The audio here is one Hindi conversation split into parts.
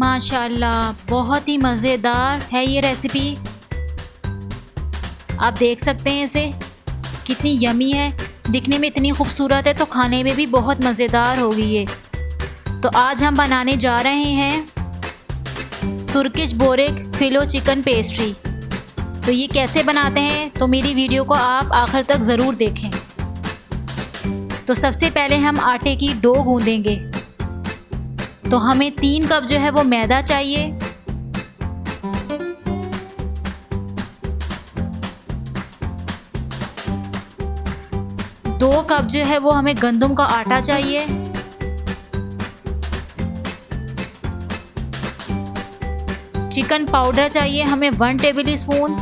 माशाल्लाह बहुत ही मज़ेदार है ये रेसिपी। आप देख सकते हैं इसे कितनी यमी है, दिखने में इतनी खूबसूरत है तो खाने में भी बहुत मज़ेदार होगी ये। तो आज हम बनाने जा रहे हैं Turkish borek filo chicken pastry. तो ये कैसे बनाते हैं तो मेरी वीडियो को आप आखिर तक ज़रूर देखें। तो सबसे पहले हम आटे की डो गूंदेंगे। तो हमें 3 कप जो है वो मैदा चाहिए, 2 कप जो है वो हमें गंदम का आटा चाहिए, चिकन पाउडर चाहिए हमें 1 टेबल स्पून।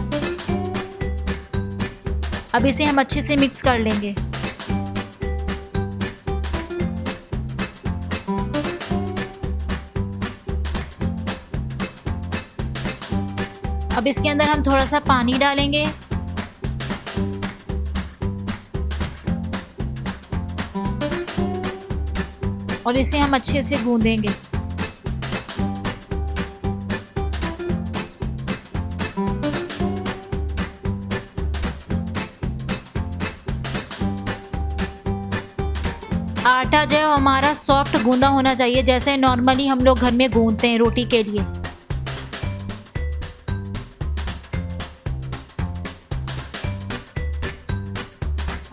अब इसे हम अच्छे से मिक्स कर लेंगे। अब इसके अंदर हम थोड़ा सा पानी डालेंगे। और इसे हम अच्छे से गूंदेंगे। आटा जो है हमारा सॉफ्ट गूंदा होना चाहिए, जैसे नॉर्मली हम लोग घर में गूंदते हैं रोटी के लिए।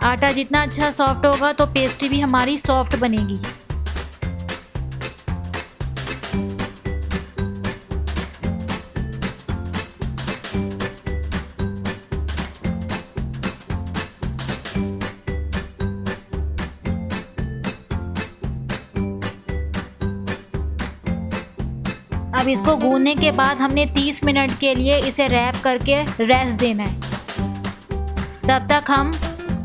आटा जितना अच्छा सॉफ्ट होगा तो पेस्ट्री भी हमारी सॉफ्ट बनेगी। अब इसको गूंदने के बाद हमने 30 मिनट के लिए इसे रैप करके रेस्ट देना है। तब तक हम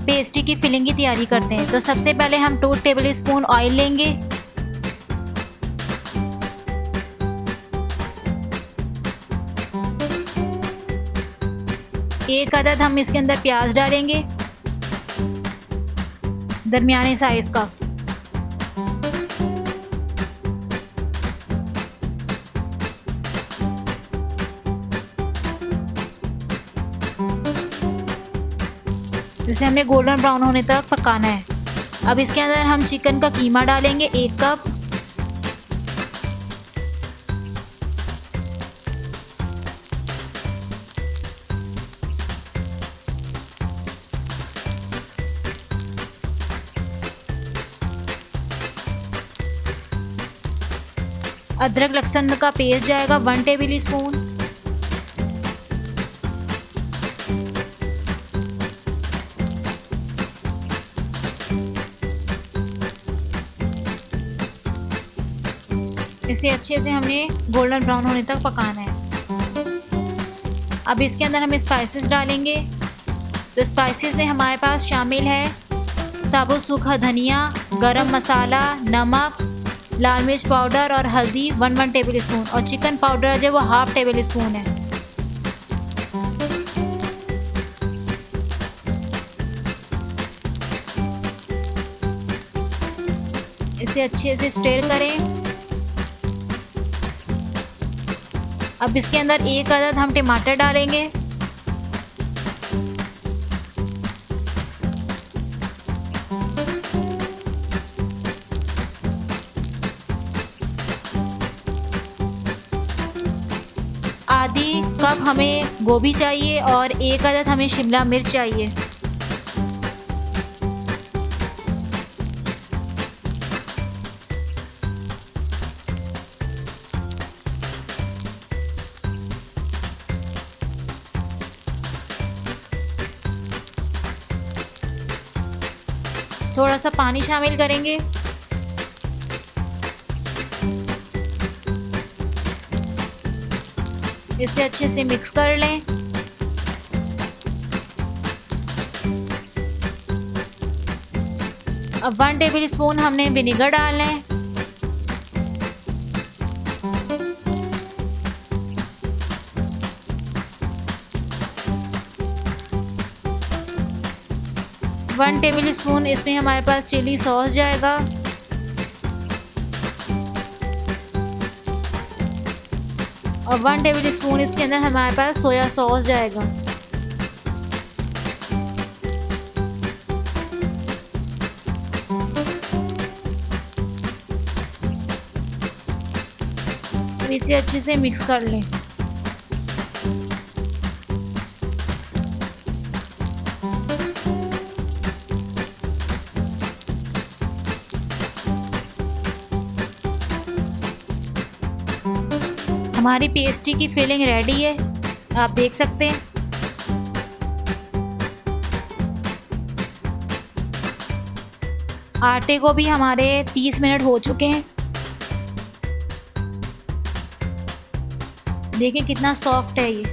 पेस्ट्री की फिलिंग की तैयारी करते हैं। तो सबसे पहले हम 2 टेबल स्पून ऑयल लेंगे। एक अदद हम इसके अंदर प्याज डालेंगे, दरमियाने साइज का। इसे हमने गोल्डन ब्राउन होने तक पकाना है। अब इसके अंदर हम चिकन का कीमा डालेंगे 1 कप। अदरक लहसुन का पेस्ट जाएगा 1 टेबल स्पून। इसे अच्छे से हमने गोल्डन ब्राउन होने तक पकाना है। अब इसके अंदर हम स्पाइसेस डालेंगे। तो स्पाइसेस में हमारे पास शामिल है साबुत सूखा धनिया, गरम मसाला, नमक, लाल मिर्च पाउडर और हल्दी 1 टेबल स्पून। और चिकन पाउडर जो वो 1/2 टेबल स्पून है। इसे अच्छे से स्टर करें। अब इसके अंदर 1 अदद हम टमाटर डालेंगे। आधी कप हमें गोभी चाहिए और 1 अदद हमें शिमला मिर्च चाहिए। थोड़ा सा पानी शामिल करेंगे। इसे अच्छे से मिक्स कर लें। अब 1 टेबल स्पून हमने विनेगर डालना है। वन टेबल स्पून इसमें हमारे पास चिली सॉस जाएगा। और 1 टेबल स्पून इसके अंदर हमारे पास सोया सॉस जाएगा। अब इसे अच्छे से मिक्स कर लें। हमारी पेस्ट्री की फिलिंग रेडी है, आप देख सकते हैं। आटे को भी हमारे 30 मिनट हो चुके हैं। देखें कितना सॉफ्ट है ये।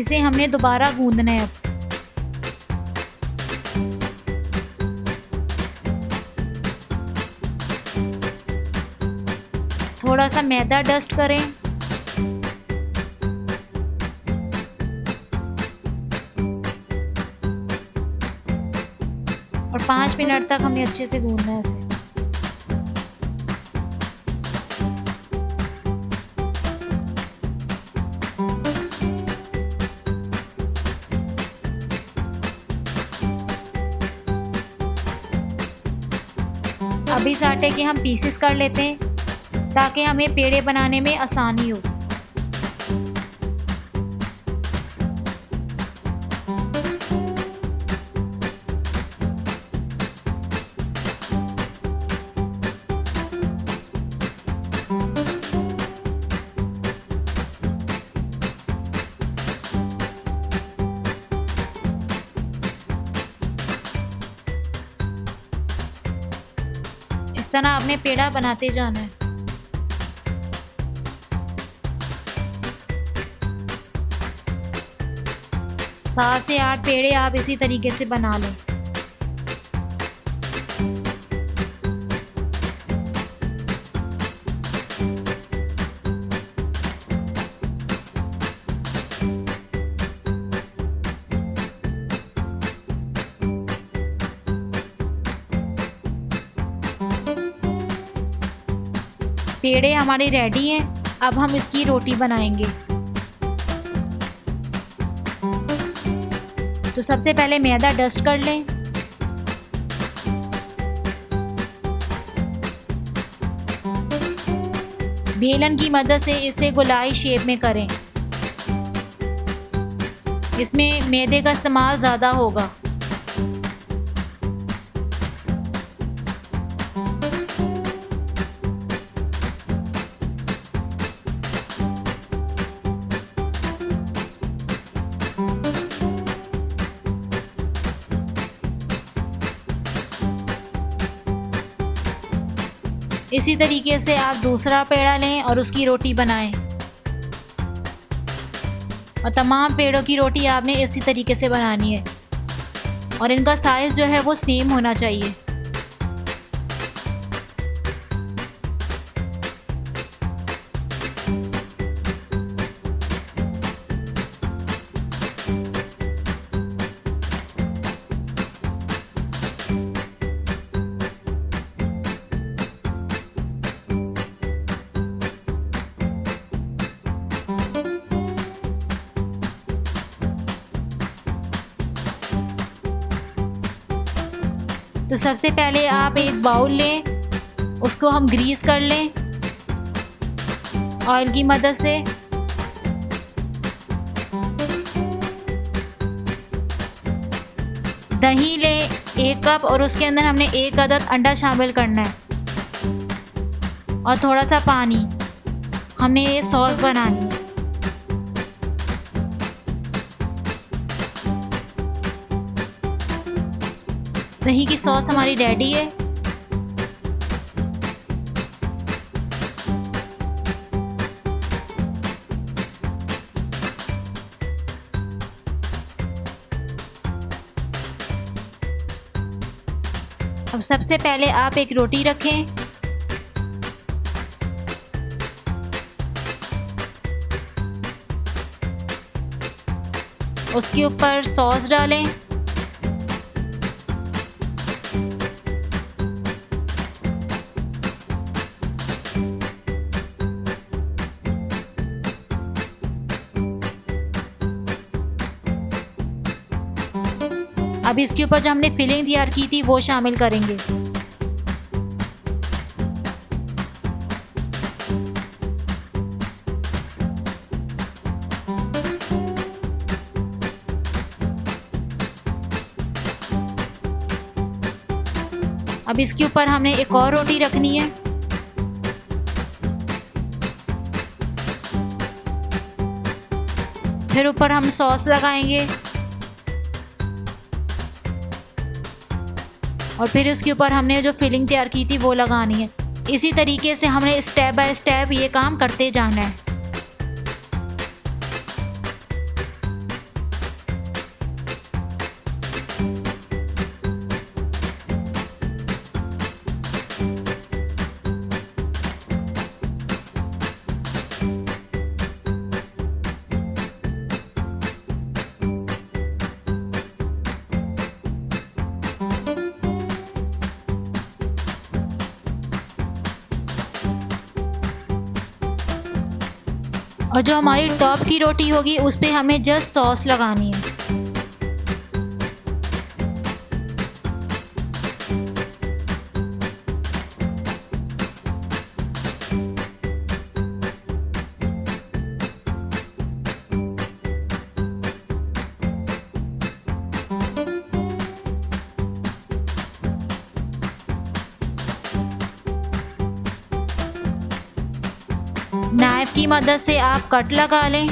इसे हमने दोबारा गूंदना है। अब थोड़ा सा मैदा डस्ट करें और 5 मिनट तक हमें अच्छे से गूंदना है इसे। अब इस आटे के हम पीसेस कर लेते हैं ताकि हमें पेड़े बनाने में आसानी हो। इस तरह आपने पेड़ा बनाते जाना है। सात से 8 पेड़े आप इसी तरीके से बना लें। पेड़े हमारे रेडी हैं। अब हम इसकी रोटी बनाएंगे। तो सबसे पहले मैदा डस्ट कर लें। बेलन की मदद से इसे गोलाई शेप में करें। इसमें मैदे का इस्तेमाल ज़्यादा होगा। इसी तरीके से आप दूसरा पेड़ा लें और उसकी रोटी बनाएं। और तमाम पेड़ों की रोटी आपने इसी तरीके से बनानी है और इनका साइज़ जो है वो सेम होना चाहिए। तो सबसे पहले आप एक बाउल लें, उसको हम ग्रीस कर लें ऑयल की मदद से। दही लें 1 कप और उसके अंदर हमने 1 अदद अंडा शामिल करना है और थोड़ा सा पानी। हमने ये सॉस बनानी है। दही की सॉस हमारी रेडी है। अब सबसे पहले आप एक रोटी रखें, उसके ऊपर सॉस डालें, अब इसके ऊपर जो हमने फिलिंग तैयार की थी वो शामिल करेंगे। अब इसके ऊपर हमने एक और रोटी रखनी है। फिर ऊपर हम सॉस लगाएंगे और फिर उसके ऊपर हमने जो फिलिंग तैयार की थी वो लगानी है। इसी तरीके से हमने स्टेप बाय स्टेप ये काम करते जाना है। और जो हमारी टॉप की रोटी होगी उस पे हमें जस्ट सॉस लगानी है। नाइफ की मदद से आप कट लगा लें।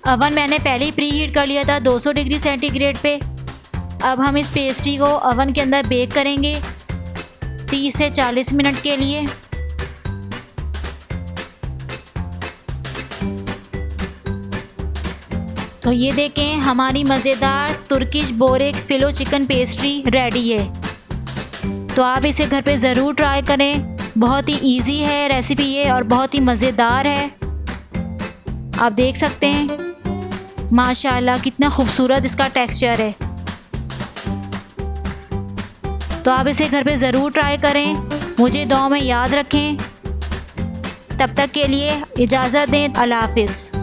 अवन मैंने पहले ही प्री हीट कर लिया था 200 डिग्री सेंटीग्रेड पे। अब हम इस पेस्ट्री को अवन के अंदर बेक करेंगे 30 से 40 मिनट के लिए। तो ये देखें, हमारी मज़ेदार Turkish borek filo chicken pastry ready है। तो आप इसे घर पे ज़रूर ट्राई करें। बहुत ही इजी है रेसिपी ये और बहुत ही मज़ेदार है। आप देख सकते हैं माशाल्लाह कितना खूबसूरत इसका टेक्सचर है। तो आप इसे घर पे ज़रूर ट्राई करें। मुझे दुआ में याद रखें। तब तक के लिए इजाज़त दें। अल्लाह हाफ़िज़।